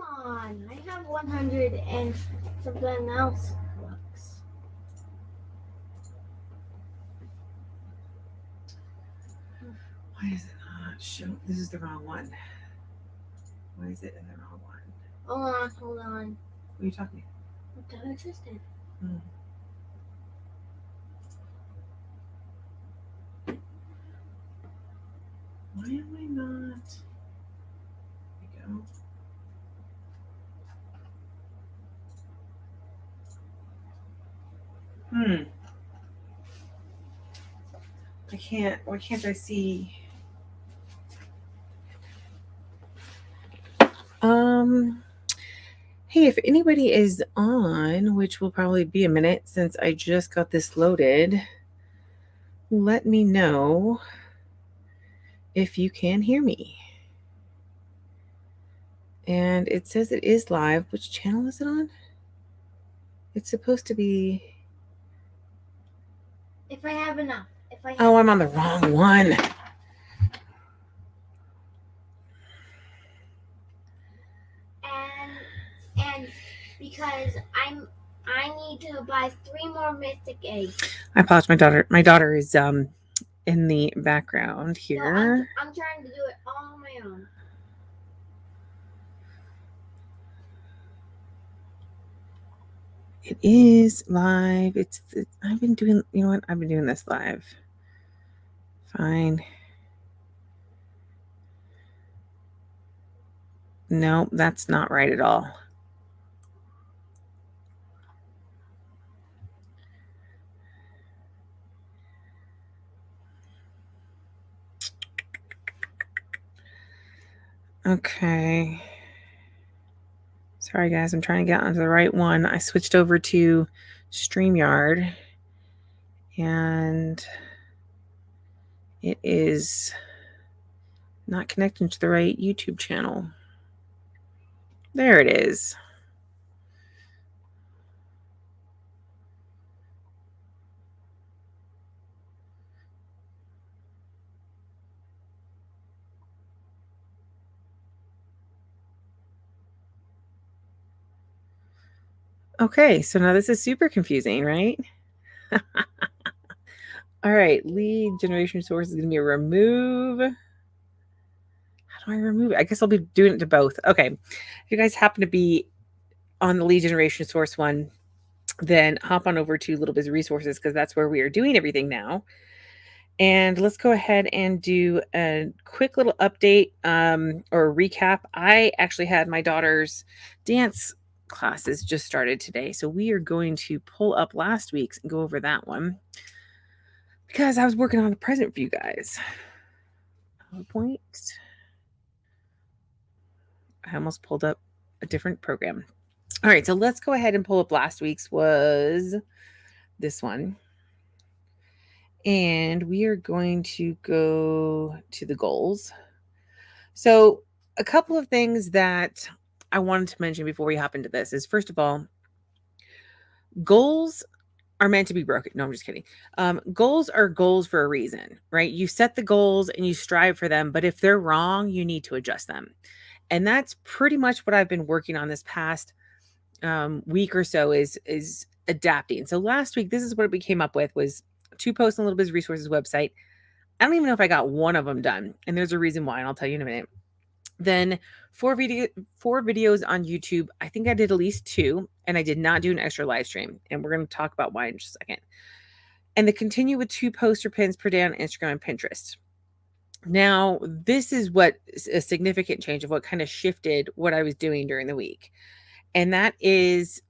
on. I have 100 and something else looks. Why is it not show? This is the wrong one. Why is it in the wrong one? Hold on. What are you talking What the heck is it? about? Why am I not? There we go. I can't. Why can't I see? Hey, if anybody is on, which will probably be a minute since I just got this loaded, let me know if you can hear me. And it says it is live. Which channel is it on? It's supposed to be. If I have enough. Oh, I'm on the wrong one. And because I need to buy 3 more mystic eggs. I apologize. My daughter is in the background here. No, I'm trying to do it all on my own. It is live. I've been doing, you know what? I've been doing this live. Fine. No, that's not right at all. Okay. Sorry, guys. I'm trying to get onto the right one. I switched over to StreamYard, and it is not connecting to the right YouTube channel. There it is. Okay, so now this is super confusing, right? All right, lead generation source is going to be a remove. How do I remove it? I guess I'll be doing it to both. Okay, if you guys happen to be on the lead generation source one, then hop on over to Little Biz Resources because that's where we are doing everything now. And let's go ahead and do a quick little update or recap. I actually had my daughter's dance classes just started today. So we are going to pull up last week's and go over that one because I was working on a present for you guys. PowerPoint. I almost pulled up a different program. All right, so let's go ahead and pull up last week's was this one. And we are going to go to the goals. So, a couple of things that I wanted to mention before we hop into this is first of all, goals are meant to be broken. No, I'm just kidding. Goals are goals for a reason, right? You set the goals and you strive for them, but if they're wrong, you need to adjust them. And that's pretty much what I've been working on this past week or so is adapting. So last week, this is what we came up with was 2 posts on Little Biz Resources website. I don't even know if I got one of them done, and there's a reason why, and I'll tell you in a minute. Then 4 videos on YouTube. I think I did at least 2, and I did not do an extra live stream, and we're going to talk about why in just a second. And the continue with 2 poster pins per day on Instagram and Pinterest. Now, this is what is a significant change of what kind of shifted what I was doing during the week. And that is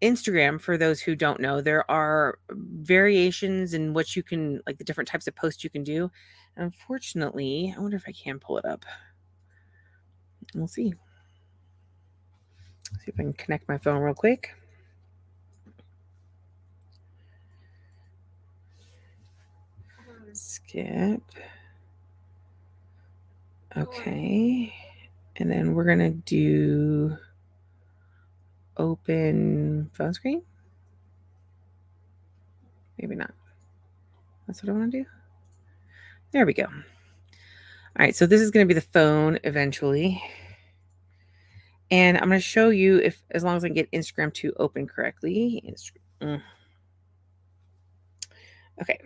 Instagram. For those who don't know, there are variations in what you can, like the different types of posts you can do. Unfortunately, I wonder if I can pull it up. We'll see. See if I can connect my phone real quick. Skip. Okay. And then we're going to do open phone screen. Maybe not. That's what I want to do. There we go. All right. So this is going to be the phone eventually. And I'm going to show you if, as long as I can get Instagram to open correctly. Okay.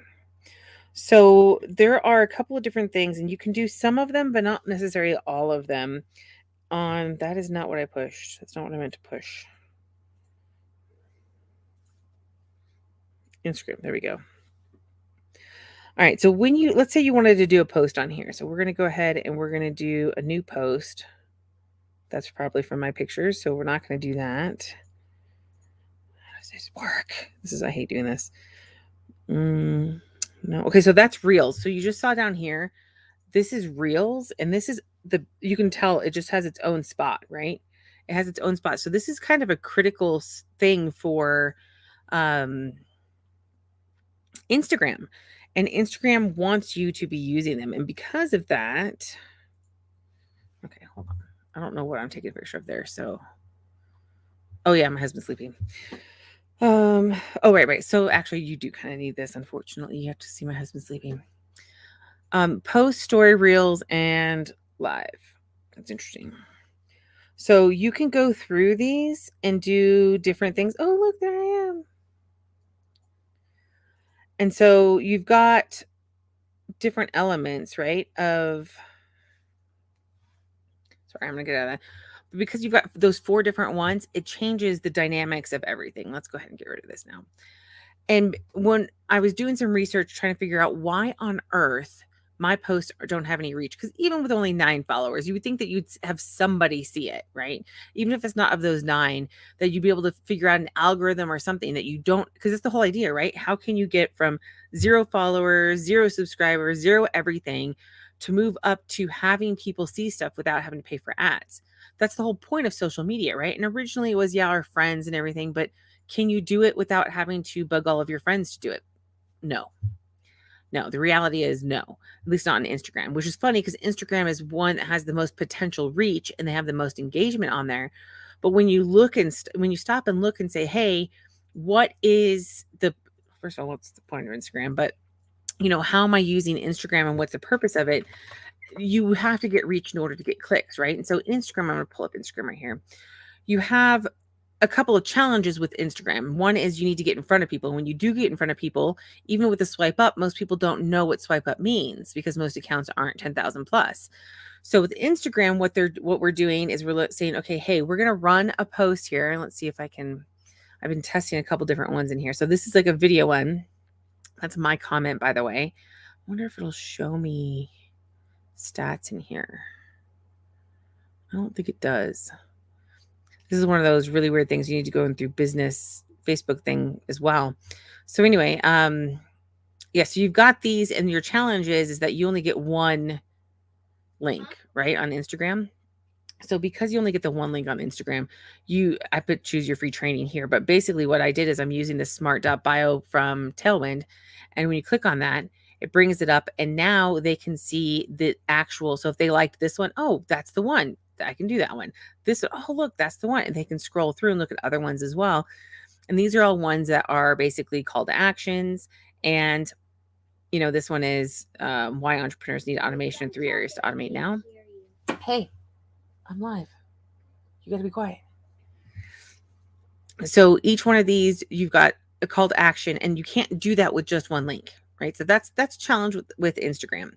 So there are a couple of different things, and you can do some of them, but not necessarily all of them. That is not what I pushed. That's not what I meant to push. Instagram. There we go. All right. So let's say you wanted to do a post on here. So we're going to go ahead and we're going to do a new post. That's probably from my pictures. So we're not going to do that. How does this work? I hate doing this. No. Okay. So that's Reels. So you just saw down here, this is Reels, and this is you can tell it just has its own spot, right? It has its own spot. So this is kind of a critical thing for Instagram, and Instagram wants you to be using them. And because of that, okay, hold on. I don't know what I'm taking a picture of there. So, oh yeah, my husband's sleeping. Oh, right. So actually you do kind of need this. Unfortunately, you have to see my husband sleeping. Post, story, Reels, and live. That's interesting. So you can go through these and do different things. Oh, look, there I am. And so you've got different elements, right? Sorry, I'm going to get out of that. But because you've got those 4 different ones, it changes the dynamics of everything. Let's go ahead and get rid of this now. And when I was doing some research trying to figure out why on earth my posts don't have any reach, because even with only 9 followers, you would think that you'd have somebody see it, right? Even if it's not of those 9, that you'd be able to figure out an algorithm or something that you don't, because it's the whole idea, right? How can you get from 0 followers, 0 subscribers, 0 everything to move up to having people see stuff without having to pay for ads? That's the whole point of social media, right? And originally it was, yeah, our friends and everything, but can you do it without having to bug all of your friends to do it? No. No, the reality is no, at least not on Instagram, which is funny because Instagram is one that has the most potential reach and they have the most engagement on there. But when you look and when you stop and look and say, hey, what is first of all, what's the point of Instagram? But, how am I using Instagram and what's the purpose of it? You have to get reach in order to get clicks, right? And so Instagram, I'm going to pull up Instagram right here. You have a couple of challenges with Instagram. One is you need to get in front of people. When you do get in front of people, even with the swipe up, most people don't know what swipe up means because most accounts aren't 10,000 plus. So with Instagram, what we're doing is we're saying, okay, hey, we're going to run a post here. Let's see if I've been testing a couple different ones in here. So this is like a video one. That's my comment, by the way. I wonder if it'll show me stats in here. I don't think it does. This is one of those really weird things you need to go in through business Facebook thing as well. So anyway, yeah, so you've got these, and your challenge is that you only get one link, right, on Instagram. So because you only get the one link on Instagram, I put choose your free training here. But basically what I did is I'm using the smart.bio from Tailwind. And when you click on that, it brings it up, and now they can see the actual. So if they liked this one, oh, that's the one. I can do that one. Oh, look, that's the one. And they can scroll through and look at other ones as well. And these are all ones that are basically call to actions. And, this one is why entrepreneurs need automation in 3 areas to automate now. Hey, I'm live. You got to be quiet. So each one of these, you've got a call to action, and you can't do that with just one link, right? So that's a challenge with Instagram.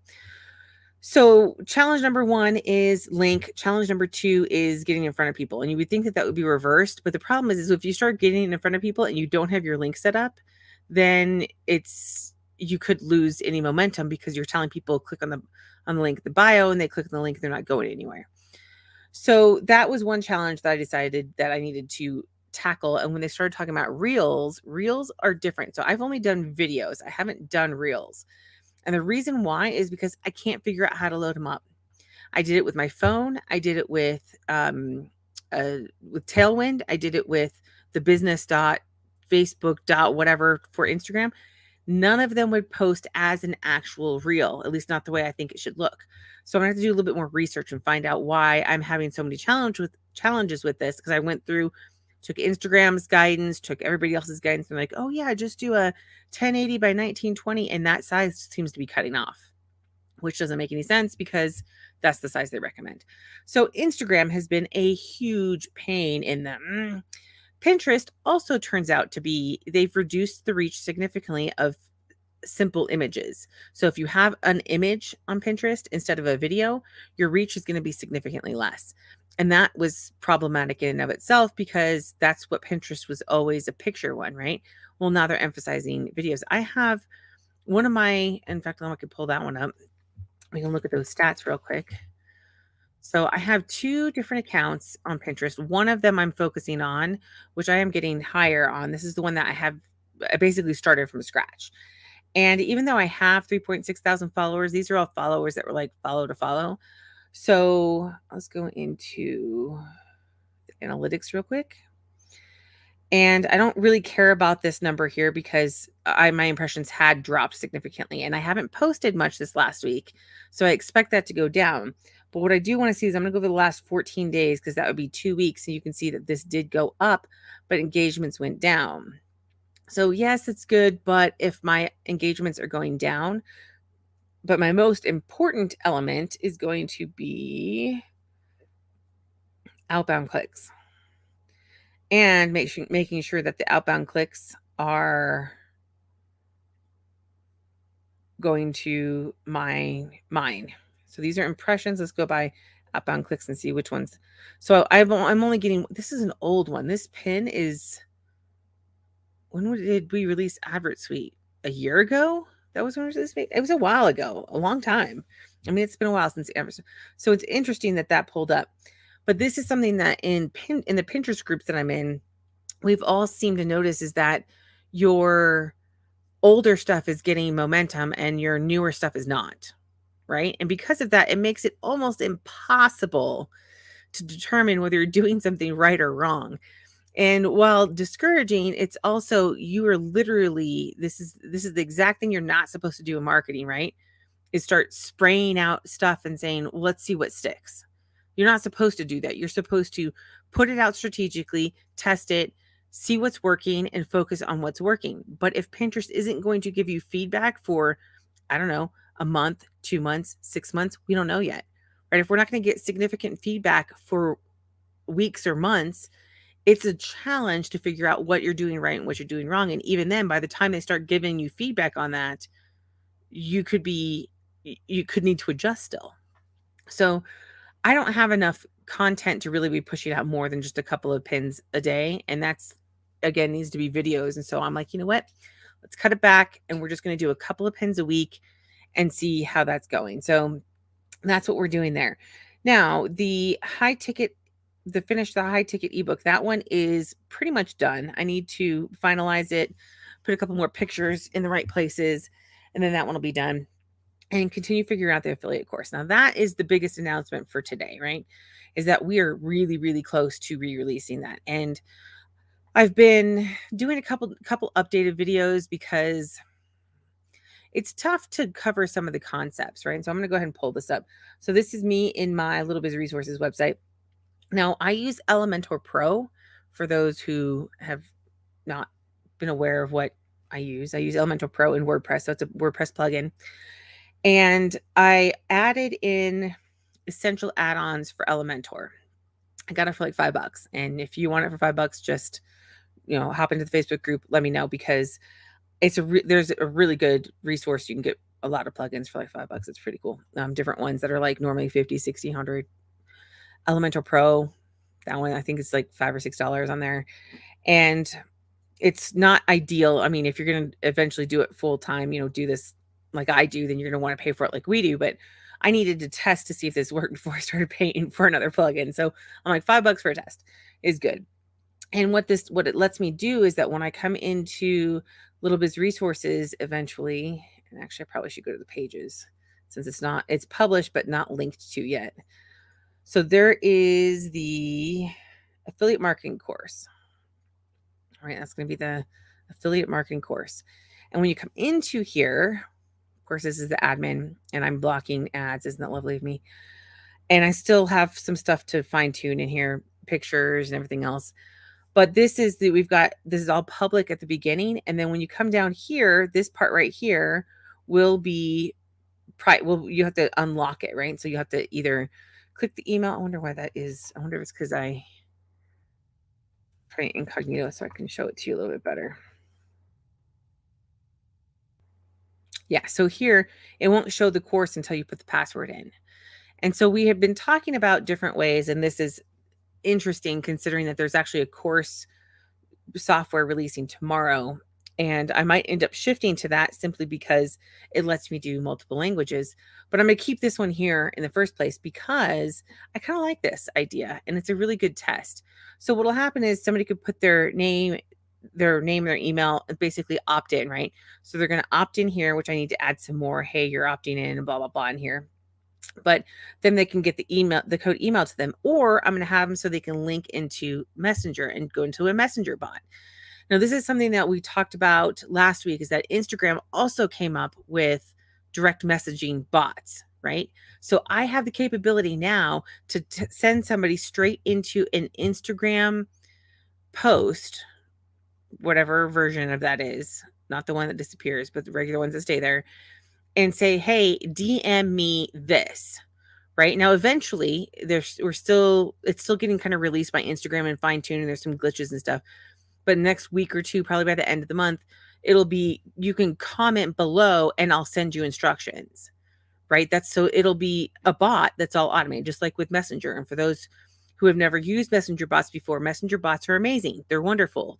So challenge number 1 is link. Challenge number 2 is getting in front of people. And you would think that would be reversed. But the problem is if you start getting in front of people and you don't have your link set up, then you could lose any momentum because you're telling people click on the link in the bio, and they click on the link and they're not going anywhere. So that was one challenge that I decided that I needed to tackle. And when they started talking about Reels are different. So I've only done videos. I haven't done Reels. And the reason why is because I can't figure out how to load them up. I did it with my phone. I did it with Tailwind. I did it with the business.facebook. Whatever for Instagram. None of them would post as an actual reel, at least not the way I think it should look. So I'm going to have to do a little bit more research and find out why I'm having so many challenges with this, because I went through, took Instagram's guidance, took everybody else's guidance, and like, oh yeah, just do a 1080 by 1920, and that size seems to be cutting off. which doesn't make any sense because that's the size they recommend. So Instagram has been a huge pain in them. Pinterest also turns out to be, they've reduced the reach significantly of simple images. So if you have an image on Pinterest instead of a video, your reach is going to be significantly less. And that was problematic in and of itself because that's what Pinterest was always, a picture one, right? Well, now they're emphasizing videos. I have one of my, in fact, I could pull that one up. We can look at those stats real quick. So I have 2 different accounts on Pinterest. One of them I'm focusing on, which I am getting higher on. This is the one that I basically started from scratch. And even though I have 3.6 thousand followers, these are all followers that were like follow to follow. So let's go into the analytics real quick. And I don't really care about this number here because my impressions had dropped significantly and I haven't posted much this last week. So I expect that to go down. But what I do want to see is I'm going to go over the last 14 days because that would be 2 weeks. And you can see that this did go up, but engagements went down. So yes, it's good. But if my engagements are going down, but my most important element is going to be outbound clicks. And making sure that the outbound clicks are going to mine. So these are impressions. Let's go by outbound clicks and see which ones. So I'm only getting, this is an old one. This pin is, when did we release Advert Suite? A year ago? That was when it was a while ago, a long time. I mean, it's been a while since ever. So it's interesting that pulled up. But this is something that in the Pinterest groups that I'm in, we've all seemed to notice is that your older stuff is getting momentum and your newer stuff is not, right? And because of that, it makes it almost impossible to determine whether you're doing something right or wrong. And while discouraging, it's also, you are literally, this is the exact thing you're not supposed to do in marketing, right? Is start spraying out stuff and saying, well, let's see what sticks. You're not supposed to do that. You're supposed to put it out strategically, test it, see what's working, and focus on what's working. But if Pinterest isn't going to give you feedback for, I don't know, a month, 2 months, 6 months, we don't know yet, right? If we're not going to get significant feedback for weeks or months, it's a challenge to figure out what you're doing right and what you're doing wrong. And even then, by the time they start giving you feedback on that, you could need to adjust still. So I don't have enough content to really be pushing out more than just a couple of pins a day. And that's, again, needs to be videos. And so I'm like, you know what? Let's cut it back. And we're just going to do a couple of pins a week and see how that's going. So that's what we're doing there. Now, the high ticket ebook, that one is pretty much done. I need to finalize it, put a couple more pictures in the right places, and then that one will be done. And continue figuring out the affiliate course. Now, that is the biggest announcement for today, right? Is that we are really, really close to re-releasing that. And I've been doing a couple updated videos because it's tough to cover some of the concepts, right? So I'm going to go ahead and pull this up. So this is me in my Little Biz Resources website. Now, I use Elementor Pro for those who have not been aware of what I use. I use Elementor Pro in WordPress. So it's a WordPress plugin. And I added in essential add-ons for Elementor. I got it for like $5. And if you want it for $5, just, hop into the Facebook group, let me know, because there's a really good resource. You can get a lot of plugins for like $5. It's pretty cool. Different ones that are like normally 50, 60, 100. Elementor Pro, that one, I think it's like $5 or $6 on there. And it's not ideal. I mean, if you're going to eventually do it full time, do this like I do, then you're going to want to pay for it like we do. But I needed to test to see if this worked before I started paying for another plugin. So I'm like, $5 for a test is good. And what it lets me do is that when I come into Little Biz Resources eventually, and actually I probably should go to the pages since it's published, but not linked to yet. So there is the affiliate marketing course. All right, that's going to be the affiliate marketing course. And when you come into here, of course, this is the admin, and I'm blocking ads. Isn't that lovely of me? And I still have some stuff to fine tune in here, pictures and everything else. But this is all public at the beginning. And then when you come down here, this part right here will be well, you have to unlock it, right? So you have to either click the email. I wonder why that is. I wonder if it's because I try incognito so I can show it to you a little bit better. Yeah, so here it won't show the course until you put the password in. And so we have been talking about different ways, and this is interesting considering that there's actually a course software releasing tomorrow. And I might end up shifting to that simply because it lets me do multiple languages. But I'm going to keep this one here in the first place because I kind of like this idea and it's a really good test. So what will happen is somebody could put their name, their email, and basically opt in, right? So they're going to opt in here, which I need to add some more. Hey, you're opting in and blah, blah, blah in here. But then they can get the code emailed to them, or I'm going to have them so they can link into Messenger and go into a Messenger bot. Now, this is something that we talked about last week, is that Instagram also came up with direct messaging bots, right? So I have the capability now to send somebody straight into an Instagram post, whatever version of that is, not the one that disappears, but the regular ones that stay there, and say, hey, DM me this. Right now, eventually, it's still getting kind of released by Instagram and fine tuning. There's some glitches and stuff, but next week or two, probably by the end of the month, it'll be, you can comment below and I'll send you instructions, right? It'll be a bot that's all automated, just like with Messenger. And for those who have never used Messenger bots before, Messenger bots are amazing. They're wonderful.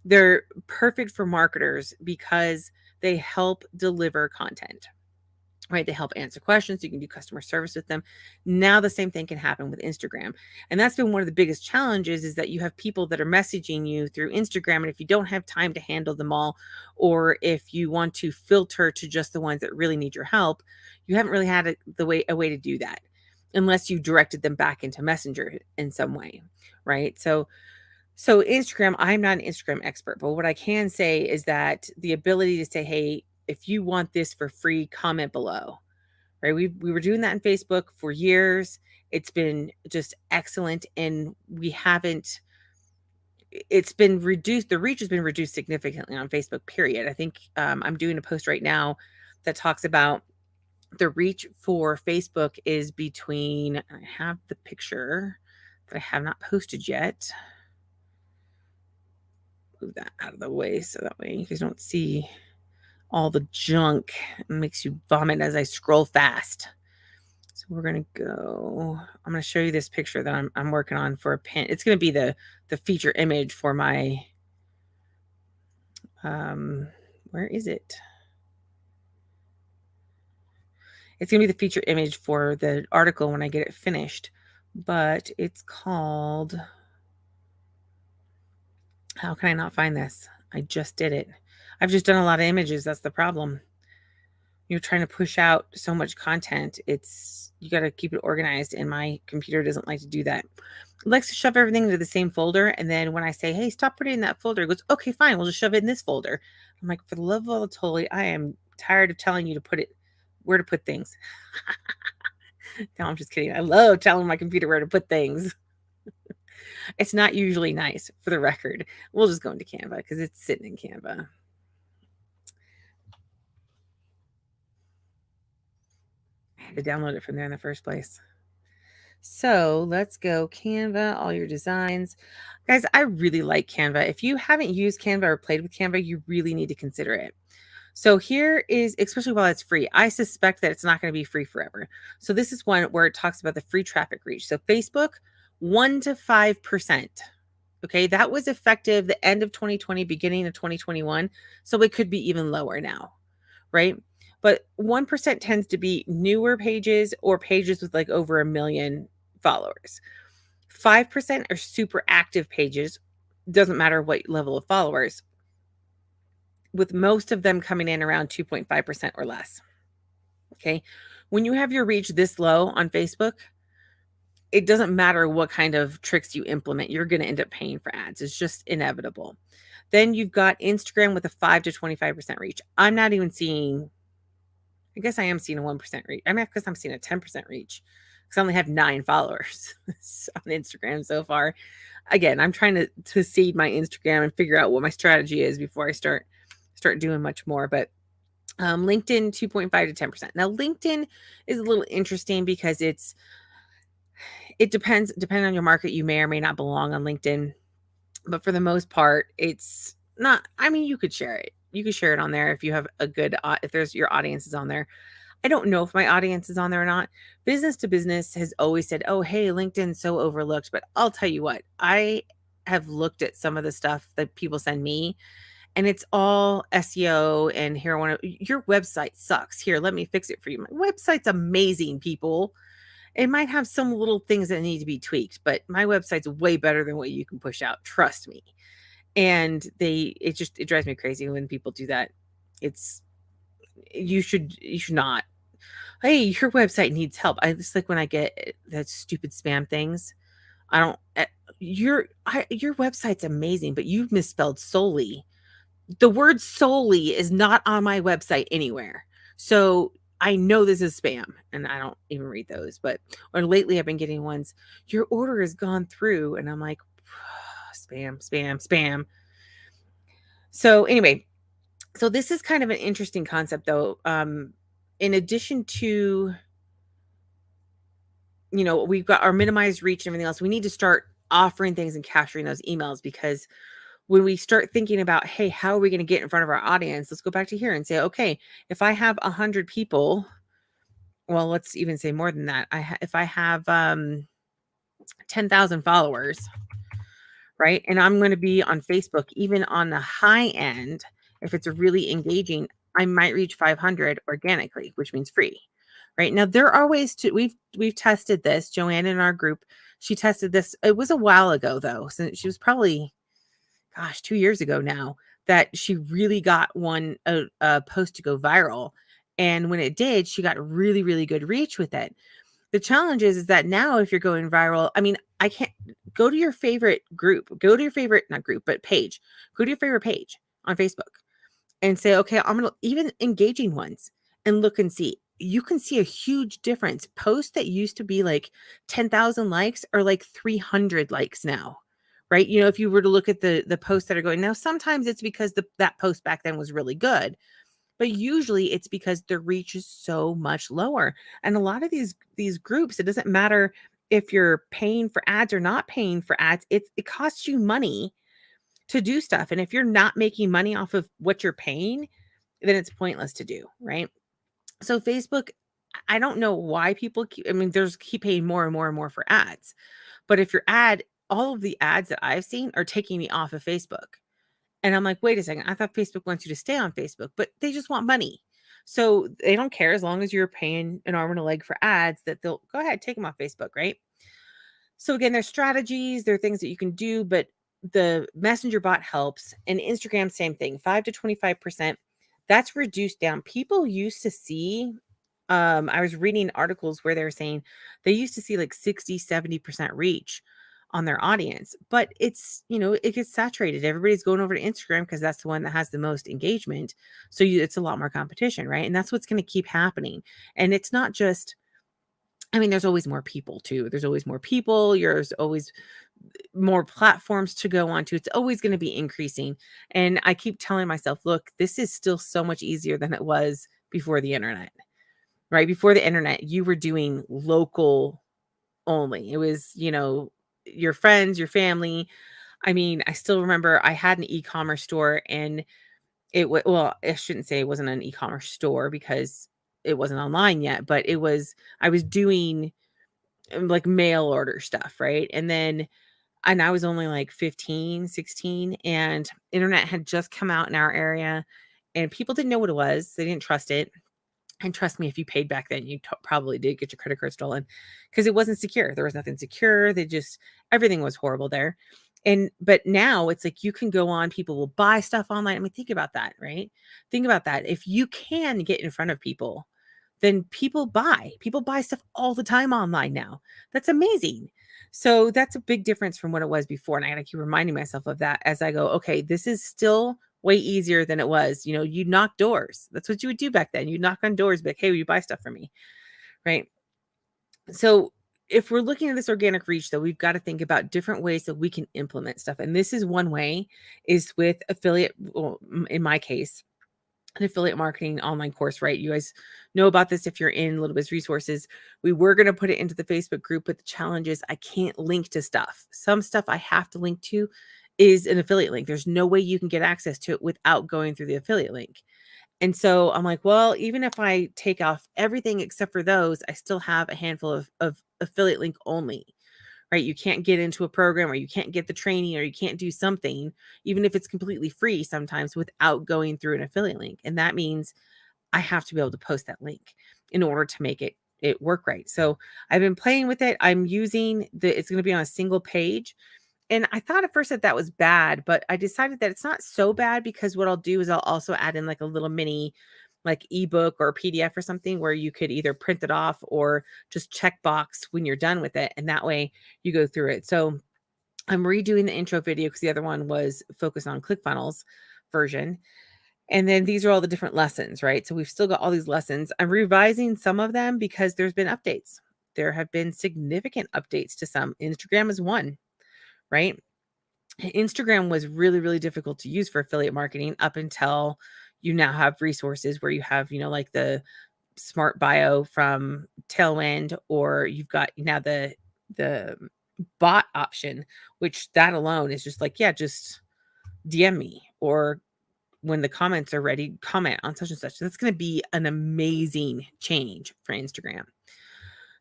They're perfect for marketers because they help deliver content. Right? They help answer questions. You can do customer service with them. Now the same thing can happen with Instagram. And that's been one of the biggest challenges, is that you have people that are messaging you through Instagram. And if you don't have time to handle them all, or if you want to filter to just the ones that really need your help, you haven't really had a way to do that unless you directed them back into Messenger in some way. Right. So Instagram, I'm not an Instagram expert, but what I can say is that the ability to say, hey, if you want this for free, comment below, right? We were doing that in Facebook for years. It's been just excellent. And it's been reduced. The reach has been reduced significantly on Facebook, period. I think I'm doing a post right now that talks about the reach for Facebook is between, I have the picture that I have not posted yet. Move that out of the way so that way you guys don't see all the junk. It makes you vomit as I scroll fast. So we're gonna go. I'm gonna show you this picture that I'm working on for a pin. It's gonna be the feature image for my. Where is it? It's gonna be the feature image for the article when I get it finished, but it's called. How can I not find this? I just did it. I've just done a lot of images. That's the problem. You're trying to push out so much content. You got to keep it organized, and my computer doesn't like to do that. It likes to shove everything into the same folder, and then when I say, hey, stop putting it in that folder, it goes, okay, fine, we'll just shove it in this folder. I'm like, for the love of all that's holy, I am tired of telling you where to put things. No, I'm just kidding. I love telling my computer where to put things. It's not usually nice, for the record. We'll just go into Canva because it's sitting in Canva. I had to download it from there in the first place. So let's go Canva, all your designs. Guys, I really like Canva. If you haven't used Canva or played with Canva, you really need to consider it. So here is, especially while it's free, I suspect that it's not going to be free forever. So this is one where it talks about the free traffic reach. So Facebook, 1 to 5%. Okay, that was effective the end of 2020, beginning of 2021. So it could be even lower now, right? But 1% tends to be newer pages or pages with like over 1 million followers. 5% are super active pages. Doesn't matter what level of followers, with most of them coming in around 2.5% or less. Okay. When you have your reach this low on Facebook, it doesn't matter what kind of tricks you implement, you're going to end up paying for ads. It's just inevitable. Then you've got Instagram with a 5 to 25% reach. I'm not even seeing, I guess I am seeing a 1% reach. I mean, because I'm seeing a 10% reach because I only have 9 followers on Instagram so far. Again, I'm trying to seed my Instagram and figure out what my strategy is before I start doing much more. But LinkedIn 2.5 to 10%. Now, LinkedIn is a little interesting because it depending on your market, you may or may not belong on LinkedIn. But for the most part, it's not, I mean, you could share it. You could share it on there if you have a good, if there's your audience is on there. I don't know if my audience is on there or not. Business to Business has always said, oh, hey, LinkedIn's so overlooked. But I'll tell you what, I have looked at some of the stuff that people send me, and it's all SEO. And here, your website sucks. Here, let me fix it for you. My website's amazing, people. It might have some little things that need to be tweaked, but my website's way better than what you can push out. Trust me. And it drives me crazy when people do that. It's, you should not. Hey, your website needs help. I just like when I get that stupid spam things. I don't, your website's amazing, but you've misspelled solely. The word solely is not on my website anywhere. So I know this is spam, and I don't even read those. But or lately I've been getting ones, your order has gone through, and I'm like, spam, spam, spam. So anyway, so this is kind of an interesting concept though. In addition to, we've got our minimized reach and everything else, we need to start offering things and capturing those emails, because when we start thinking about, hey, how are we going to get in front of our audience? Let's go back to here and say, okay, if I have 100 people, well, let's even say more than that. If I have 10,000 followers, right? And I'm going to be on Facebook, even on the high end, if it's really engaging, I might reach 500 organically, which means free, right? Now, there are ways to, we've tested this. Joanne in our group, she tested this. It was a while ago though. So she was probably, 2 years ago now, that she really got a post to go viral. And when it did, she got really, really good reach with it. The challenge is that now if you're going viral, I mean, I can't go to your favorite group, go to your favorite, not group, but page, go to your favorite page on Facebook and say, okay, I'm going to even engaging ones and look and see. You can see a huge difference. Posts that used to be like 10,000 likes are like 300 likes now, right? If you were to look at the posts that are going now, sometimes it's because that post back then was really good, but usually it's because the reach is so much lower. And a lot of these groups, it doesn't matter if you're paying for ads or not paying for ads, it costs you money to do stuff. And if you're not making money off of what you're paying, then it's pointless to do, right? So Facebook, I don't know why people keep paying more and more and more for ads. But if all of the ads that I've seen are taking me off of Facebook. And I'm like, wait a second, I thought Facebook wants you to stay on Facebook, but they just want money. So they don't care as long as you're paying an arm and a leg for ads, that they'll go ahead, take them off Facebook, right? So again, there's strategies, there are things that you can do, but the Messenger bot helps. And Instagram, same thing, 5 to 25%. That's reduced down. People used to see, I was reading articles where they were saying they used to see like 60, 70% reach on their audience, but it's, it gets saturated. Everybody's going over to Instagram because that's the one that has the most engagement. So it's a lot more competition, right? And that's what's going to keep happening. And it's not just, there's always more people too. There's always more people. There's always more platforms to go on to. It's always going to be increasing. And I keep telling myself, look, this is still so much easier than it was before the internet, right? Before the internet, you were doing local only. It was, your friends, your family. I still remember I had an e-commerce store, and I shouldn't say it wasn't an e-commerce store because it wasn't online yet, but I was doing like mail order stuff, right? And I was only like 15, 16, and internet had just come out in our area, and people didn't know what it was. They didn't trust it. And trust me, if you paid back then, you probably did get your credit card stolen, because it wasn't secure. There was nothing secure. Everything was horrible there. But now it's like you can go on, people will buy stuff online. Think about that, right? Think about that. If you can get in front of people, then people buy stuff all the time online now. That's amazing. So that's a big difference from what it was before. And I got to keep reminding myself of that as I go, okay, this is still way easier than it was. You knock doors. That's what you would do back then. You knock on doors, be like, hey, will you buy stuff from me? Right. So if we're looking at this organic reach, though, we've got to think about different ways that we can implement stuff. And this is one way, is with affiliate. Well, in my case, an affiliate marketing online course, right? You guys know about this if you're in Little Biz Resources. We were going to put it into the Facebook group, but the challenge is I can't link to stuff. Some stuff I have to link to is an affiliate link. There's no way you can get access to it without going through the affiliate link. And so I'm like, well, even if I take off everything except for those, I still have a handful of affiliate link only, right? You can't get into a program, or you can't get the training, or you can't do something, even if it's completely free sometimes, without going through an affiliate link. And that means I have to be able to post that link in order to make it work right. So I've been playing with it. I'm using it's going to be on a single page. And I thought at first that that was bad, but I decided that it's not so bad, because what I'll do is I'll also add in like a little mini like ebook or PDF or something where you could either print it off or just check box when you're done with it. And that way you go through it. So I'm redoing the intro video because the other one was focused on ClickFunnels version. And then these are all the different lessons, right? So we've still got all these lessons. I'm revising some of them because there's been updates. There have been significant updates to some. Instagram is one, right? Instagram was really, really difficult to use for affiliate marketing up until you now have resources where you have, like the smart bio from Tailwind, or you've got now the bot option, which that alone is just like, yeah, just DM me, or when the comments are ready, comment on such and such. So that's going to be an amazing change for Instagram.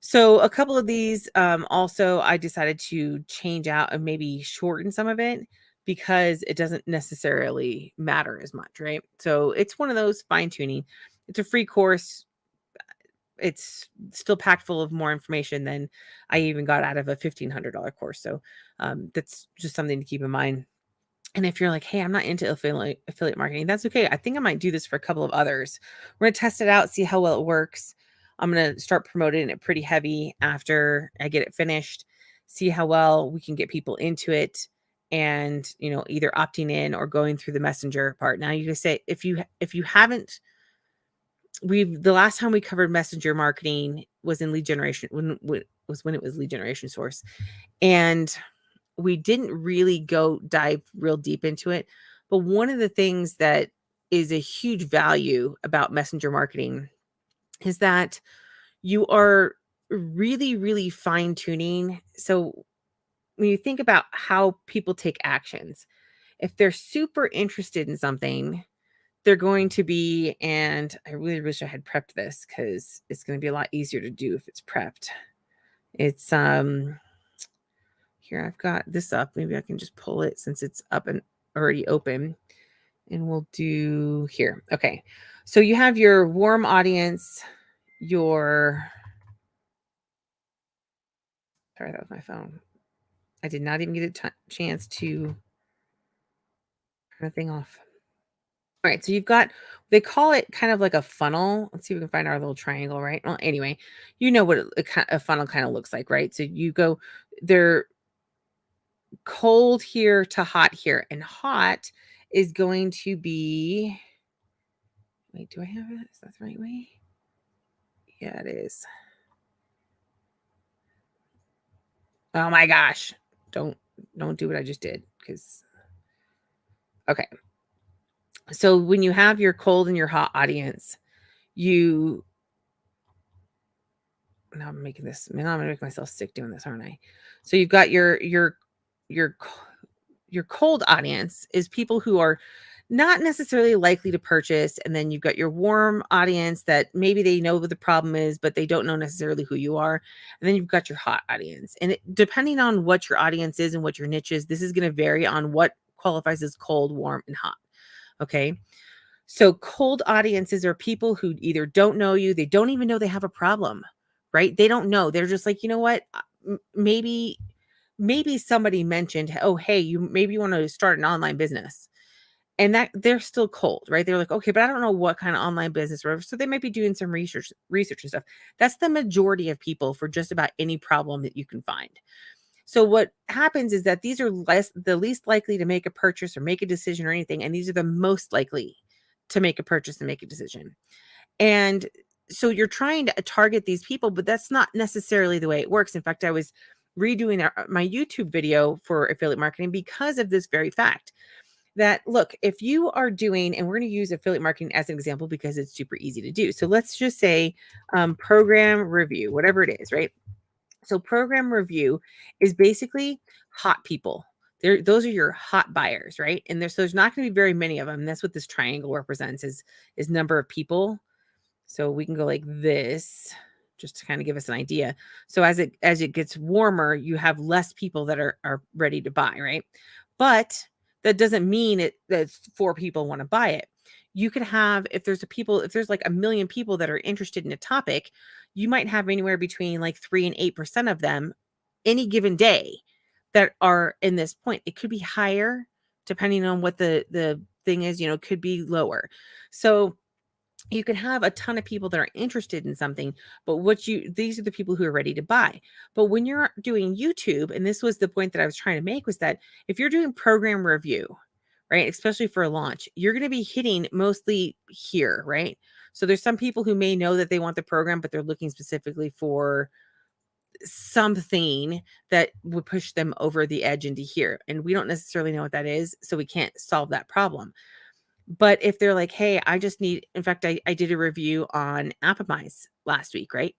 So a couple of these also I decided to change out and maybe shorten some of it, because it doesn't necessarily matter as much, right? So it's one of those fine tuning. It's a free course. It's still packed full of more information than I even got out of a $1,500 course. So that's just something to keep in mind. And if you're like, hey, I'm not into affiliate marketing, that's okay. I think I might do this for a couple of others. We're going to test it out, see how well it works. I'm going to start promoting it pretty heavy after I get it finished, see how well we can get people into it, and, either opting in or going through the messenger part. Now you can say, if you haven't, the last time we covered messenger marketing was in lead generation, when it was lead generation source. And we didn't really dive real deep into it. But one of the things that is a huge value about messenger marketing is that you are really, really fine tuning. So when you think about how people take actions, if they're super interested in something, they're going to be, and I really wish I had prepped this because it's going to be a lot easier to do if it's prepped. It's, here, I've got this up. Maybe I can just pull it since it's up and already open. And we'll do here. Okay. So you have your warm audience, sorry, that was my phone. I did not even get a chance to turn the thing off. All right. So you've got, they call it kind of like a funnel. Let's see if we can find our little triangle, right? Well, anyway, you know what a funnel kind of looks like, right? So you go, they're cold here to hot here, and hot is going to be, wait, do I have it? Is that the right way? Yeah, it is. Oh my gosh. Don't do what I just did, because, okay. So when you have your cold and your hot audience, now I'm going to make myself sick doing this, aren't I? So you've got your cold audience is people who are not necessarily likely to purchase. And then you've got your warm audience that maybe they know what the problem is, but they don't know necessarily who you are. And then you've got your hot audience. And depending on what your audience is and what your niche is, this is going to vary on what qualifies as cold, warm, and hot. Okay. So cold audiences are people who either don't know you, they don't even know they have a problem, right? They don't know. They're just like, you know what? Maybe somebody mentioned, oh, hey, maybe you want to start an online business. And that they're still cold, right? They're like, okay, but I don't know what kind of online business or whatever. So they might be doing some research and stuff. That's the majority of people for just about any problem that you can find. So what happens is that these are the least likely to make a purchase or make a decision or anything. And these are the most likely to make a purchase and make a decision. And so you're trying to target these people, but that's not necessarily the way it works. In fact, I was redoing my YouTube video for affiliate marketing because of this very fact. that look, if you are doing, and we're going to use affiliate marketing as an example because it's super easy to do. So let's just say program review, whatever it is, right? So program review is basically hot people. Those are your hot buyers, right? And there's not going to be very many of them. That's what this triangle represents is number of people. So we can go like this just to kind of give us an idea. So as it gets warmer, you have less people that are ready to buy, right? But that doesn't mean that 4 people want to buy it. You could have, if there's like 1 million people that are interested in a topic, you might have anywhere between like 3 and 8% of them any given day that are in this point. It could be higher depending on what the thing is, could be lower. So you can have a ton of people that are interested in something, but these are the people who are ready to buy. But when you're doing YouTube, and this was the point that I was trying to make, was that if you're doing program review, right, especially for a launch, you're going to be hitting mostly here, right? So there's some people who may know that they want the program, but they're looking specifically for something that would push them over the edge into here. And we don't necessarily know what that is, so we can't solve that problem. But if they're like, hey, I just need, in fact, I did a review on Appomise last week, right?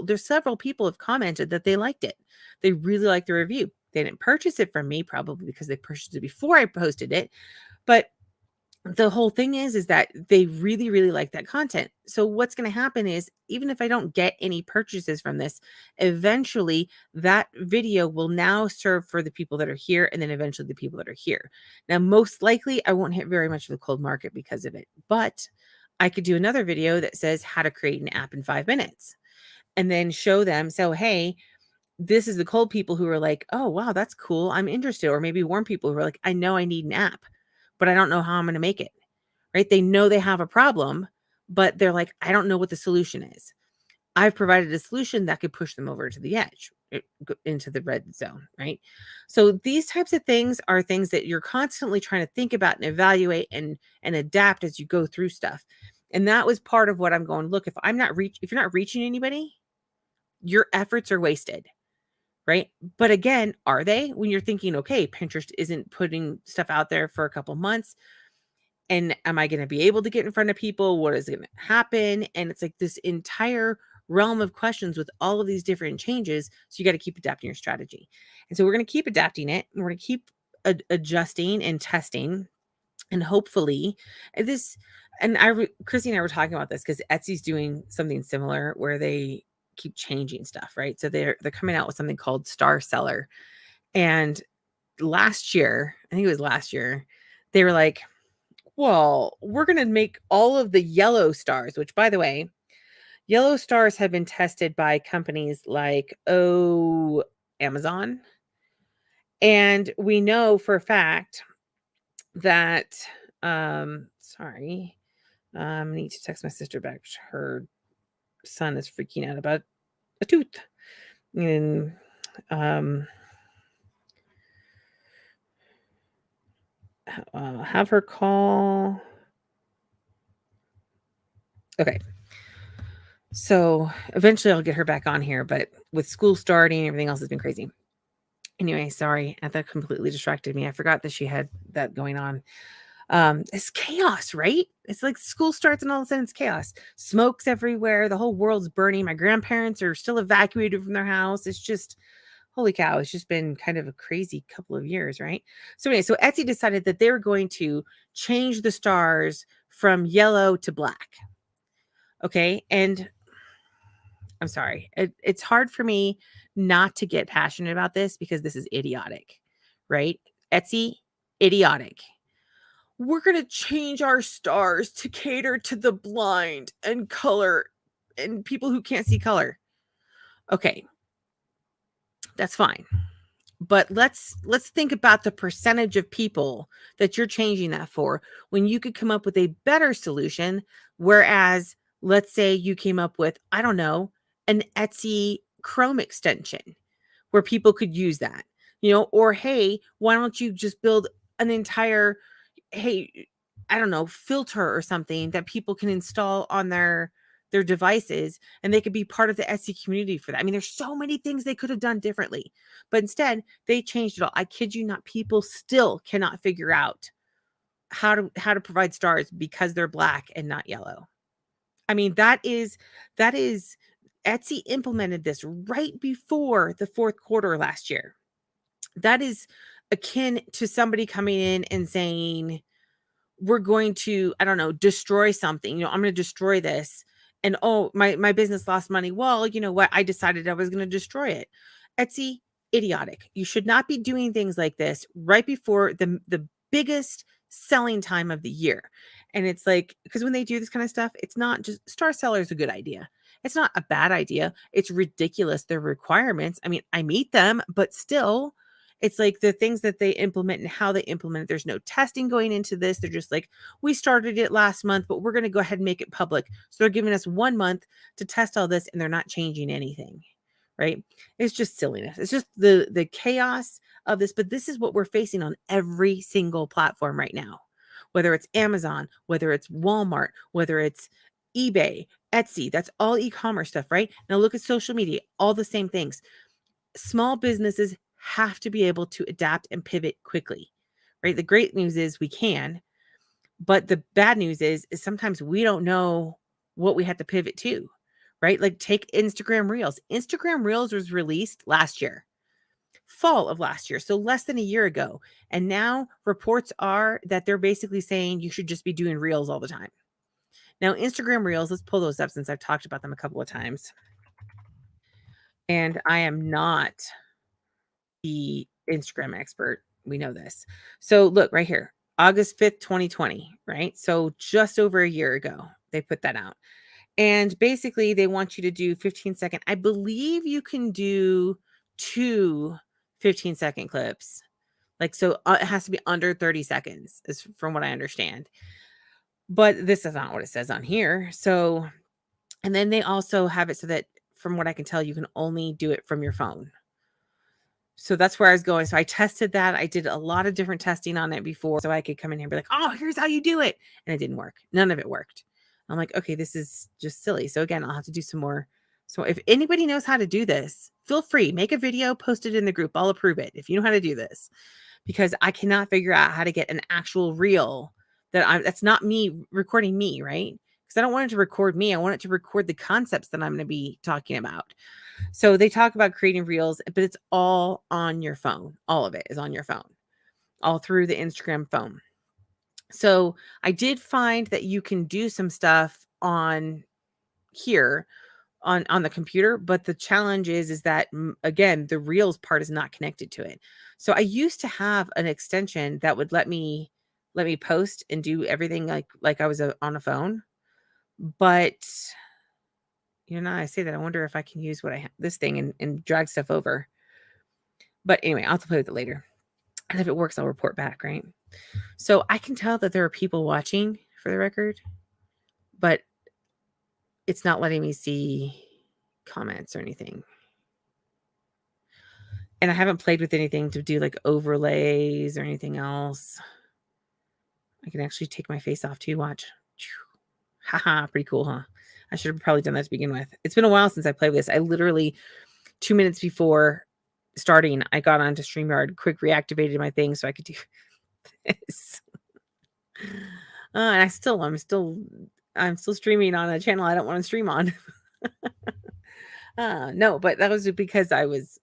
There's several people have commented that they liked it. They really liked the review. They didn't purchase it from me, probably because they purchased it before I posted it. But the whole thing is that they really, really like that content. So what's going to happen is, even if I don't get any purchases from this, eventually that video will now serve for the people that are here, and then eventually the people that are here. Now, most likely I won't hit very much of a cold market because of it, but I could do another video that says how to create an app in 5 minutes and then show them. So, hey, this is the cold people who are like, oh, wow, that's cool, I'm interested. Or maybe warm people who are like, I know I need an app, but I don't know how I'm going to make it, right? They know they have a problem, but they're like, I don't know what the solution is. I've provided a solution that could push them over to the edge, into the red zone, right? So these types of things are things that you're constantly trying to think about and evaluate and adapt as you go through stuff. And that was part of what I'm going, look, if you're not reaching anybody, your efforts are wasted. Right. But again, are they? When you're thinking, okay, Pinterest isn't putting stuff out there for a couple months, and am I going to be able to get in front of people? What is going to happen? And it's like this entire realm of questions with all of these different changes. So you got to keep adapting your strategy. And so we're going to keep adapting it. And we're going to keep adjusting and testing. And hopefully Chrissy and I were talking about this because Etsy's doing something similar where they keep changing stuff, right? So they're coming out with something called Star Seller. And last year, I think it was last year, they were like, well, we're going to make all of the yellow stars, which, by the way, yellow stars have been tested by companies like Amazon. And we know for a fact that I need to text my sister back. Her son is freaking out about a tooth. And have her call. Okay. So eventually I'll get her back on here, but with school starting, everything else has been crazy. Anyway, sorry. That completely distracted me. I forgot that she had that going on. It's chaos, right? It's like school starts and all of a sudden it's chaos. Smoke's everywhere. The whole world's burning. My grandparents are still evacuated from their house. It's just, holy cow. It's just been kind of a crazy couple of years, right? So anyway, so Etsy decided that they were going to change the stars from yellow to black. Okay. And I'm sorry. It's hard for me not to get passionate about this because this is idiotic, right? Etsy, idiotic. We're going to change our stars to cater to the blind and color and people who can't see color. Okay. That's fine. But let's think about the percentage of people that you're changing that for when you could come up with a better solution. Whereas, let's say you came up with, I don't know, an Etsy Chrome extension where people could use that, or, hey, why don't you just build an entire, hey, I don't know, filter or something that people can install on their devices, and they could be part of the Etsy community for that. I mean, there's so many things they could have done differently, but instead they changed it all. I kid you not, people still cannot figure out how to provide stars because they're black and not yellow. I mean, that is Etsy implemented this right before the fourth quarter last year. That is akin to somebody coming in and saying, we're going to, I don't know, destroy something. I'm going to destroy this. And oh, my business lost money. Well, you know what? I decided I was going to destroy it. Etsy, idiotic. You should not be doing things like this right before the biggest selling time of the year. And it's like, because when they do this kind of stuff, it's not just Star Seller is a good idea. It's not a bad idea. It's ridiculous. Their requirements. I mean, I meet them, but still, it's like the things that they implement and how they implement it. There's no testing going into this. They're just like, we started it last month, but we're going to go ahead and make it public. So they're giving us 1 month to test all this and they're not changing anything. Right? It's just silliness. It's just the chaos of this, but this is what we're facing on every single platform right now. Whether it's Amazon, whether it's Walmart, whether it's eBay, Etsy, that's all e-commerce stuff, right? Now look at social media, all the same things. Small businesses have to be able to adapt and pivot quickly, right? The great news is we can, but the bad news is sometimes we don't know what we have to pivot to, right? Like take Instagram Reels. Instagram Reels was released last year, fall of last year, so less than a year ago. And now reports are that they're basically saying you should just be doing Reels all the time. Now, Instagram Reels, let's pull those up since I've talked about them a couple of times. And I am not the Instagram expert. We know this. So look right here, August 5th, 2020, right? So just over a year ago, they put that out. And basically they want you to do 15-second. I believe you can do 2 15-second clips. Like, so it has to be under 30 seconds is from what I understand. But this is not what it says on here. So, and then they also have it so that from what I can tell, you can only do it from your phone. So that's where I was going. So I tested that. I did a lot of different testing on it before so I could come in here and be like, oh, here's how you do it. And it didn't work. None of it worked. I'm like, okay, this is just silly. So again, I'll have to do some more. So if anybody knows how to do this, feel free, make a video, post it in the group. I'll approve it if you know how to do this, because I cannot figure out how to get an actual reel that's not me recording me, right? Because I don't want it to record me. I want it to record the concepts that I'm going to be talking about. So they talk about creating reels, but it's all on your phone. All of it is on your phone, all through the Instagram phone. So I did find that you can do some stuff on here on the computer, but the challenge is that again, the reels part is not connected to it. So I used to have an extension that would let me post and do everything like I was on a phone, but I say that I wonder if I can use what I have this thing and drag stuff over. But anyway, I'll have to play with it later. And if it works, I'll report back, right? So I can tell that there are people watching, for the record, but it's not letting me see comments or anything. And I haven't played with anything to do like overlays or anything else. I can actually take my face off too. Watch. Haha, pretty cool, huh? I should have probably done that to begin with. It's been a while since I played with this. I literally 2 minutes before starting, I got onto StreamYard, quick reactivated my thing so I could do this. And I'm still streaming on a channel I don't want to stream on. No, but that was because I was,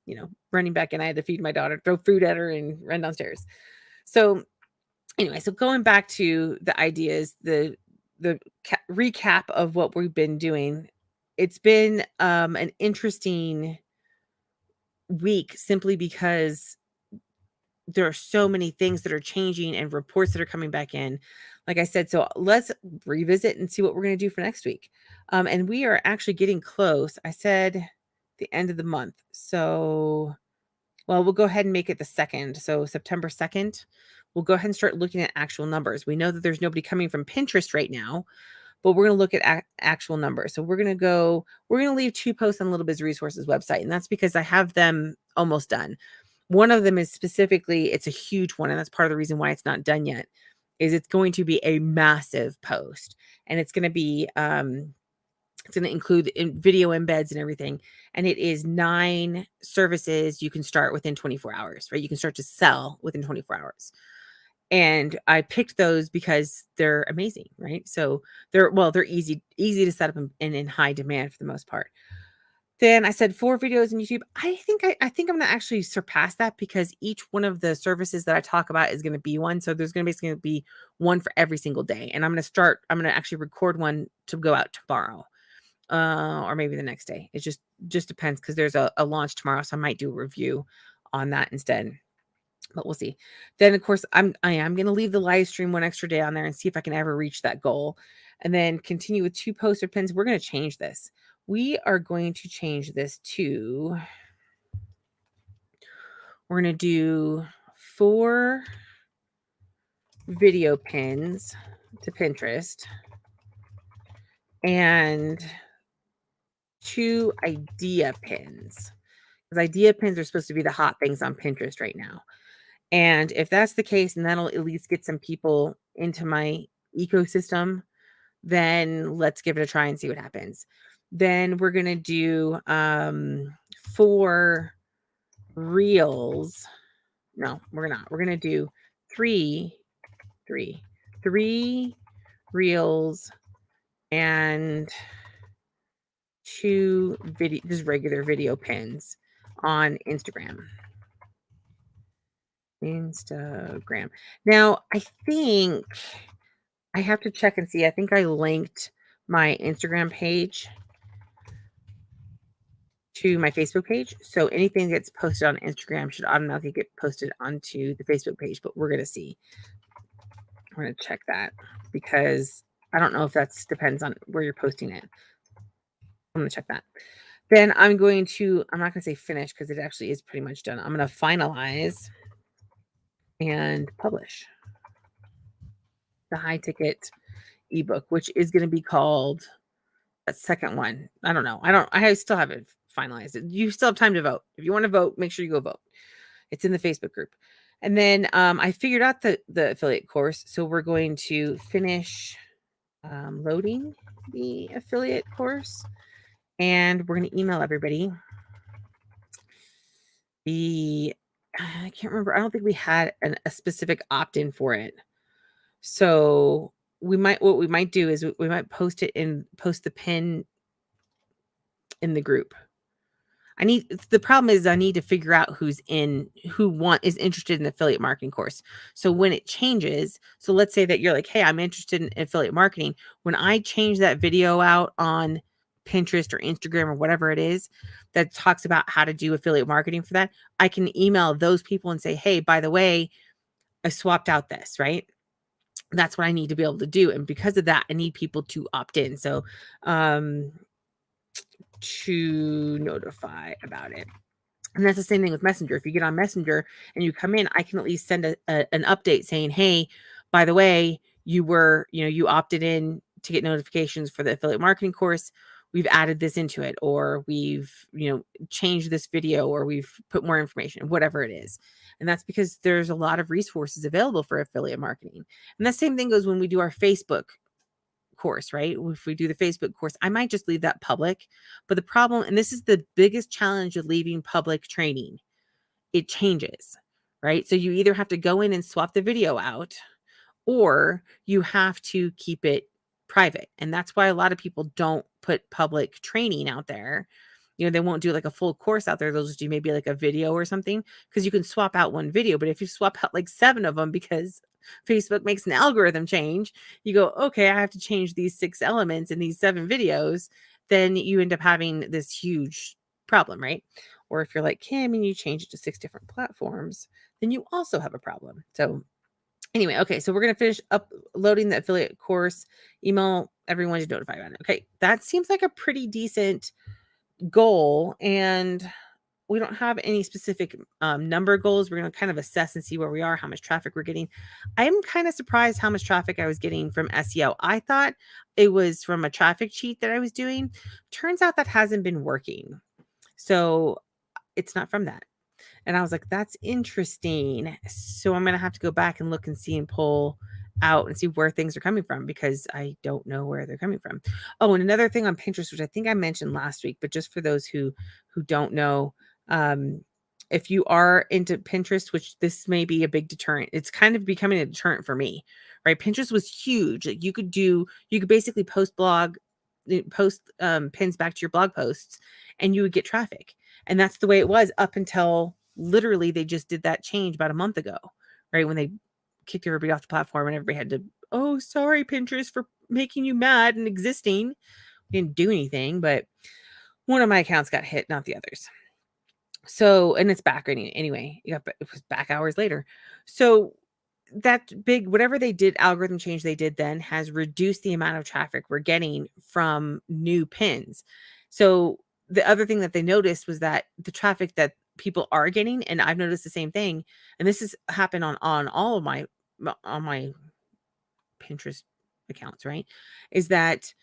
running back and I had to feed my daughter, throw food at her and run downstairs. So anyway, so going back to the ideas, the recap of what we've been doing, it's been an interesting week simply because there are so many things that are changing and reports that are coming back in. Like I said, so let's revisit and see what we're going to do for next week. And we are actually getting close. I said the end of the month. So, well, we'll go ahead and make it the 2nd. So September 2nd, we'll go ahead and start looking at actual numbers. We know that there's nobody coming from Pinterest right now, but we're going to look at actual numbers. So we're going to leave 2 posts on Little Biz Resources website. And that's because I have them almost done. One of them is specifically, it's a huge one. And that's part of the reason why it's not done yet, is it's going to be a massive post. And it's going to be, it's going to include video embeds and everything. And it is 9 services you can start within 24 hours, right? You can start to sell within 24 hours. And I picked those because they're amazing, right? So they're easy to set up and in high demand for the most part. Then I said 4 videos on YouTube. I think I'm gonna actually surpass that because each one of the services that I talk about is gonna be one. So there's gonna basically be one for every single day. And I'm gonna actually record one to go out tomorrow. Or maybe the next day. It just depends because there's a launch tomorrow. So I might do a review on that instead. But we'll see. Then of course I am gonna leave the live stream one extra day on there and see if I can ever reach that goal. And then continue with 2 poster pins. We're gonna change this. We are going to change this to we're gonna do 4 video pins to Pinterest and 2 idea pins. Because idea pins are supposed to be the hot things on Pinterest right now. And if that's the case, and that'll at least get some people into my ecosystem, then let's give it a try and see what happens. Then we're gonna do 4 reels. No, we're not. We're gonna do 3 reels and 2 video, just regular video pins on Instagram. Now, I think I have to check and see. I think I linked my Instagram page to my Facebook page. So anything that's posted on Instagram should automatically get posted onto the Facebook page, but we're going to see. We're going to check that because I don't know if that depends on where you're posting it. I'm going to check that. Then I'm not going to say finish because it actually is pretty much done. I'm going to finalize and publish the high ticket ebook, which is going to be called a second one. I don't know. I still haven't finalized it. You still have time to vote. If you want to vote, make sure you go vote. It's in the Facebook group. And then I figured out the affiliate course. So we're going to finish loading the affiliate course. And we're going to email everybody. I can't remember. I don't think we had a specific opt-in for it. So what we might do is we might post the pin in the group. The problem is I need to figure out who's is interested in the affiliate marketing course. So when it changes, so let's say that you're like, hey, I'm interested in affiliate marketing. When I change that video out on Pinterest or Instagram or whatever it is that talks about how to do affiliate marketing for that, I can email those people and say, hey, by the way, I swapped out this, right? That's what I need to be able to do. And because of that, I need people to opt in. So, to notify about it. And that's the same thing with Messenger. If you get on Messenger and you come in, I can at least send an update saying, hey, by the way, you opted in to get notifications for the affiliate marketing course. We've added this into it, or we've, changed this video, or we've put more information, whatever it is. And that's because there's a lot of resources available for affiliate marketing. And the same thing goes when we do our Facebook course, right? If we do the Facebook course, I might just leave that public. But the problem, and this is the biggest challenge of leaving public training, it changes, right? So you either have to go in and swap the video out, or you have to keep it private. And that's why a lot of people don't put public training out there. They won't do like a full course out there. They'll just do maybe like a video or something, because you can swap out one video. But if you swap out like 7 of them because Facebook makes an algorithm change, you go, okay, I have to change these 6 elements in these 7 videos, then you end up having this huge problem, right? Or if you're like Kim and you change it to 6 different platforms, then you also have a problem. So anyway, okay, so we're going to finish uploading the affiliate course, email everyone to notify about it. Okay, that seems like a pretty decent goal, and we don't have any specific number goals. We're going to kind of assess and see where we are, how much traffic we're getting. I'm kind of surprised how much traffic I was getting from SEO. I thought it was from a traffic cheat that I was doing. Turns out that hasn't been working. So it's not from that. And I was like, that's interesting. So I'm going to have to go back and look and see and pull out and see where things are coming from, because I don't know where they're coming from. Oh, and another thing on Pinterest, which I think I mentioned last week, but just for those who don't know, if you are into Pinterest, which this may be a big deterrent, it's kind of becoming a deterrent for me, right? Pinterest was huge. Like you could basically post pins back to your blog posts and you would get traffic. And that's the way it was up until literally they just did that change about a month ago, right? When they kicked everybody off the platform and everybody had to, oh, sorry, Pinterest, for making you mad and existing. We didn't do anything, but one of my accounts got hit, not the others. So, and it's back anyway. It was back hours later. So that big, whatever they did, algorithm change they did then has reduced the amount of traffic we're getting from new pins. So the other thing that they noticed was that the traffic that people are getting, and I've noticed the same thing, and this has happened on all of my Pinterest accounts, right? Is that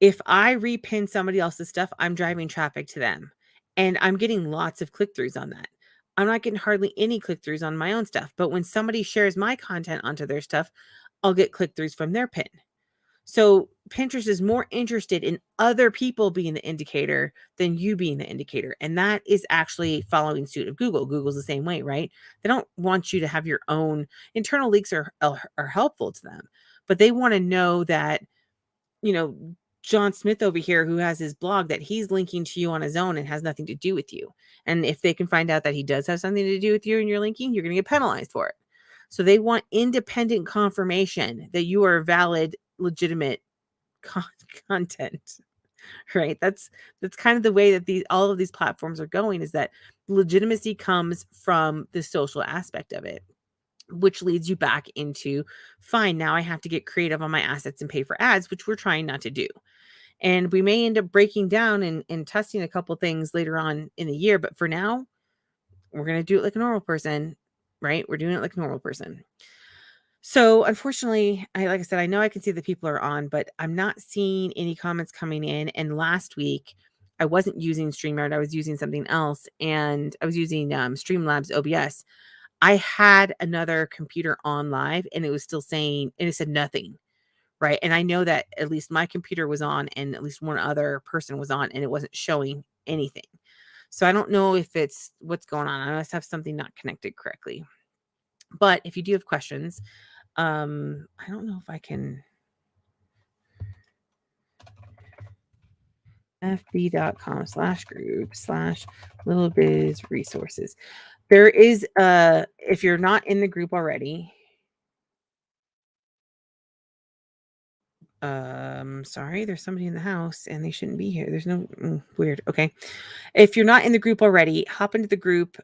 if I repin somebody else's stuff, I'm driving traffic to them. And I'm getting lots of click-throughs on that. I'm not getting hardly any click-throughs on my own stuff. But when somebody shares my content onto their stuff, I'll get click-throughs from their pin. So Pinterest is more interested in other people being the indicator than you being the indicator. And that is actually following suit of Google. Google's the same way, right? They don't want you to have your own internal leaks are helpful to them, but they want to know that, you know, John Smith over here who has his blog, that he's linking to you on his own and has nothing to do with you. And if they can find out that he does have something to do with you and you're linking, you're going to get penalized for it. So they want independent confirmation that you are valid, legitimate content, right? That's kind of the way that all of these platforms are going, is that legitimacy comes from the social aspect of it, which leads you back into, fine, now I have to get creative on my assets and pay for ads, which we're trying not to do. And we may end up breaking down and testing a couple things later on in the year. But for now, we're going to do it like a normal person, right? We're doing it like a normal person. So unfortunately, like I said, I know I can see the people are on, but I'm not seeing any comments coming in. And last week, I wasn't using StreamYard. I was using something else. And I was using Streamlabs OBS. I had another computer on live and it was still saying, and it said nothing. Right. And I know that at least my computer was on and at least one other person was on and it wasn't showing anything. So I don't know if it's what's going on. I must have something not connected correctly. But if you do have questions, I don't know if I can. fb.com/group/littlebiz resources. There is if you're not in the group already, sorry, there's somebody in the house and they shouldn't be here. There's no weird. Okay. If you're not in the group already, hop into the group.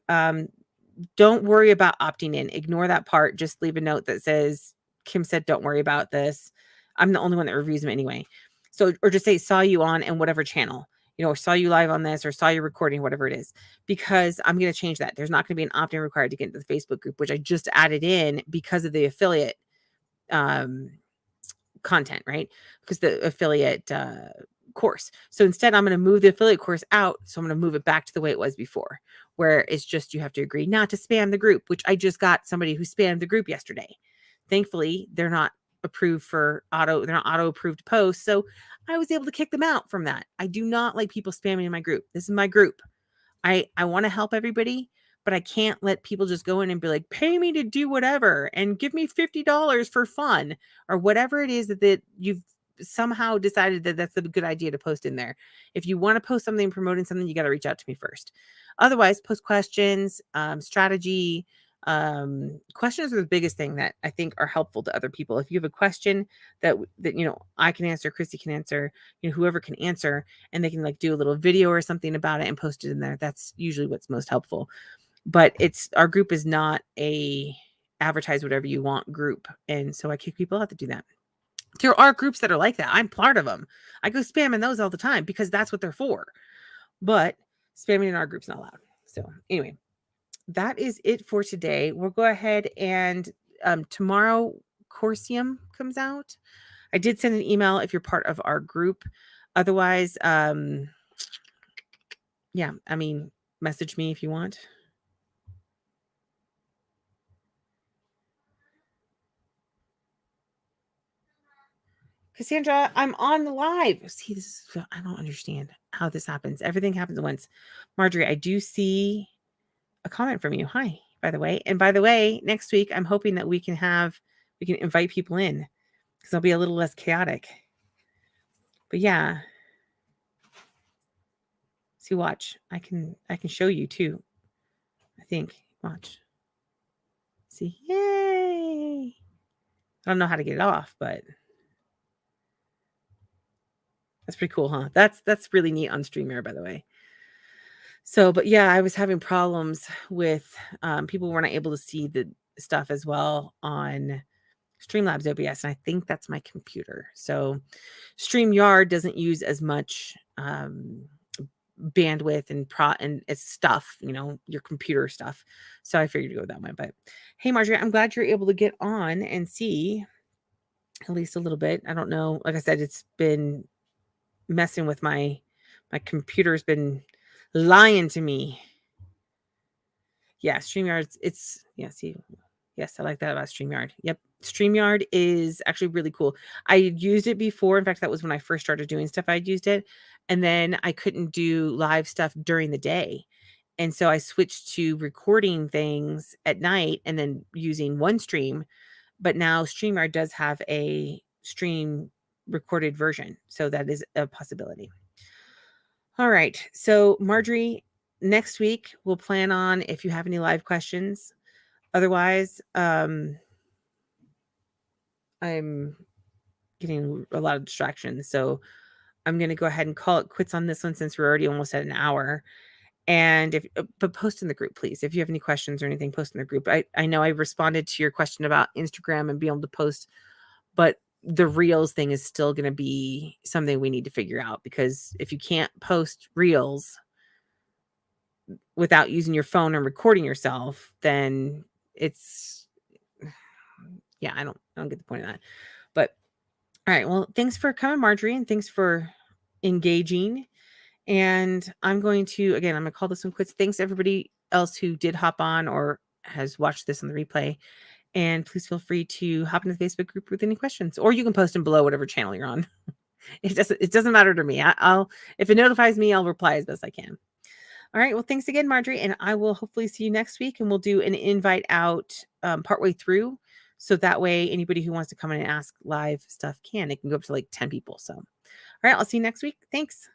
Don't worry about opting in. Ignore that part. Just leave a note that says, Kim said, don't worry about this. I'm the only one that reviews them anyway. So, or just say, saw you on and whatever channel, or saw you live on this or saw you recording, whatever it is, because I'm going to change that. There's not going to be an opt-in required to get into the Facebook group, which I just added in because of the affiliate, content, right? Because the affiliate course. So instead, I'm going to move the affiliate course out. So I'm going to move it back to the way it was before, where it's just you have to agree not to spam the group, which I just got somebody who spammed the group yesterday. Thankfully, they're not approved for they're not auto approved posts. So I was able to kick them out from that. I do not like people spamming in my group. This is my group. I want to help everybody, but I can't let people just go in and be like, pay me to do whatever and give me $50 for fun or whatever it is that you've somehow decided that that's a good idea to post in there. If you want to post something, promoting something, you got to reach out to me first. Otherwise, post questions, strategy. Questions are the biggest thing that I think are helpful to other people. If you have a question that I can answer, Christy can answer, whoever can answer, and they can like do a little video or something about it and post it in there. That's usually what's most helpful. But our group is not a advertise whatever you want group. And so I kick people out to do that. There are groups that are like that. I'm part of them. I go spamming those all the time because that's what they're for. But spamming in our group's not allowed. So anyway, that is it for today. We'll go ahead and tomorrow Coursium comes out. I did send an email if you're part of our group. Otherwise, message me if you want. Cassandra, I'm on the live. See, I don't understand how this happens. Everything happens at once. Marjorie, I do see a comment from you. Hi, by the way. And by the way, next week I'm hoping that we can invite people in because it'll be a little less chaotic. But yeah. See, watch. I can show you too. I think. Watch. See, yay. I don't know how to get it off, but that's pretty cool, huh? That's really neat on StreamYard, by the way. So, but yeah, I was having problems with people were not able to see the stuff as well on Streamlabs OBS, and I think that's my computer. So, StreamYard doesn't use as much bandwidth and it's stuff, your computer stuff. So I figured to go that way. But hey, Marjorie, I'm glad you're able to get on and see at least a little bit. I don't know. Like I said, it's been messing with my computer's been lying to me. Yeah, StreamYard, yes, I like that about StreamYard. Yep. StreamYard is actually really cool. I used it before. In fact, that was when I first started doing stuff. I'd used it. And then I couldn't do live stuff during the day. And so I switched to recording things at night and then using OneStream. But now StreamYard does have a stream recorded version. So that is a possibility. All right. So Marjorie, next week we'll plan on if you have any live questions. Otherwise, I'm getting a lot of distractions. So I'm going to go ahead and call it quits on this one since we're already almost at an hour. And but post in the group, please. If you have any questions or anything, post in the group. I know I responded to your question about Instagram and being able to post, but the Reels thing is still going to be something we need to figure out, because if you can't post Reels without using your phone and recording yourself, then it's, yeah, I don't get the point of that. But all right, well, thanks for coming, Marjorie, and thanks for engaging. And I'm going to call this one quits. Thanks everybody else who did hop on or has watched this on the replay. And please feel free to hop into the Facebook group with any questions, or you can post them below whatever channel you're on. It doesn't matter to me. I'll if it notifies me, I'll reply as best I can. All right. Well, thanks again, Marjorie. And I will hopefully see you next week, and we'll do an invite out partway through. So that way anybody who wants to come in and ask live stuff can. It can go up to like 10 people. So, all right. I'll see you next week. Thanks.